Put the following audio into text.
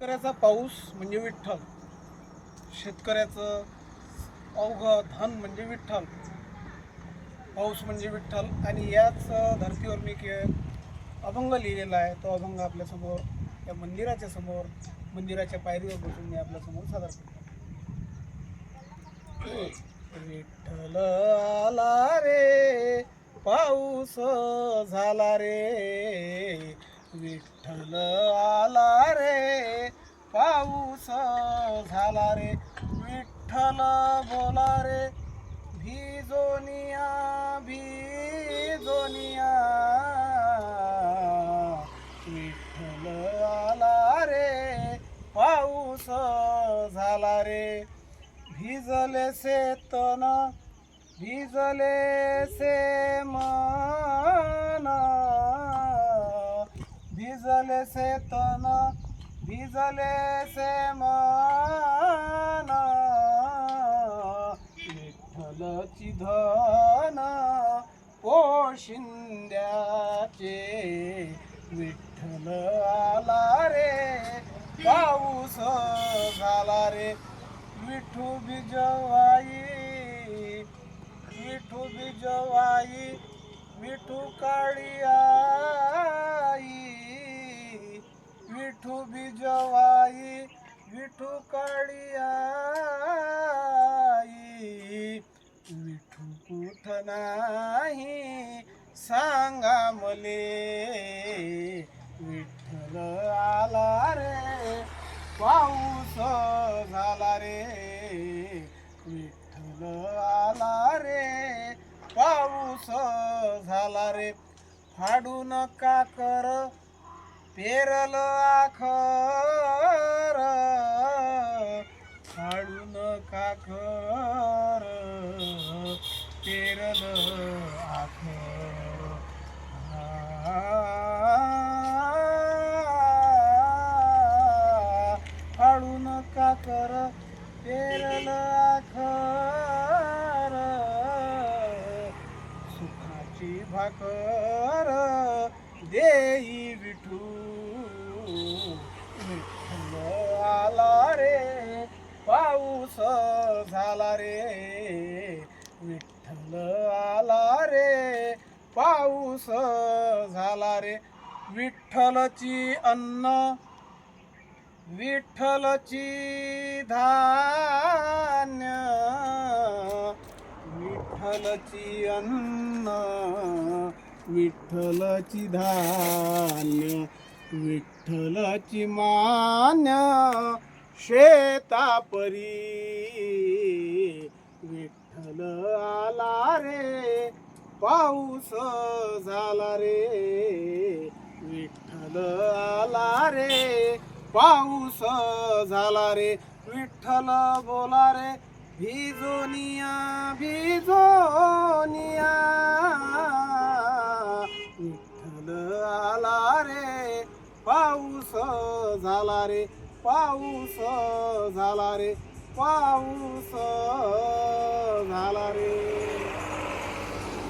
शेतकऱ्याचा पाऊस म्हणजे विठ्ठल. शेतकऱ्याचं अवघं धन म्हणजे विठ्ठल. पाऊस म्हणजे विठ्ठल. आणि याच धर्तीवर मी अभंग लिहिलेला आहे. तो अभंग आपल्यासमोर या मंदिराच्या समोर, मंदिराच्या पायरीवर बसून मी आपल्यासमोर सादर करतो. विठ्ठल आला रे, पाऊस झाला रे. विठ्ठल आला रे, पाऊस झाला रे. विठ्ठल बोला रे, भिजोनिया भिजोनिया. विठ्ठल आला रे, पाऊस झाला रे. भिजले से तन, भिजले से मन, भिजले से तन, भिजले से मन. विठ्ठलची धन पोशिंद्याचे. विठ्ठल आला रे, पाऊस झाला रे. विठू बिजवाई, विठू बिजवाई, विठू काळी आई. विठू बिजवाई, विठू काळी आई. विठू कुठ नाही सांगा मले. विठ्ठल आला रे, पाऊस झाला रे. विठ्ठल आला रे, पाऊस झाला रे. फाडून काकर पेरल आखर, फाडून काकर पेरल आखर. फाडून काकर पेरल आखर. सुखाची भाकर देई विठू. विठ्ठल आला रे, पाऊस झाला रे. विठ्ठल आला रे, पाऊस झाला रे. विठ्ठलची अन्न, विठ्ठलची धान्य, विठ्ठलची अन्न, विठ्ठलची धान्य. विठ्ठलची मान्य शेतापरी. विठ्ठल आला रे, पाऊस झाला रे. विठ्ठल आला रे, पाऊस झाला रे. विठ्ठल बोला रे, भिजोनिया भिजोनिया. विठ्ठल आला रे, पाऊस झाला रे. पाऊस झाला रे, पाऊस झाला रे.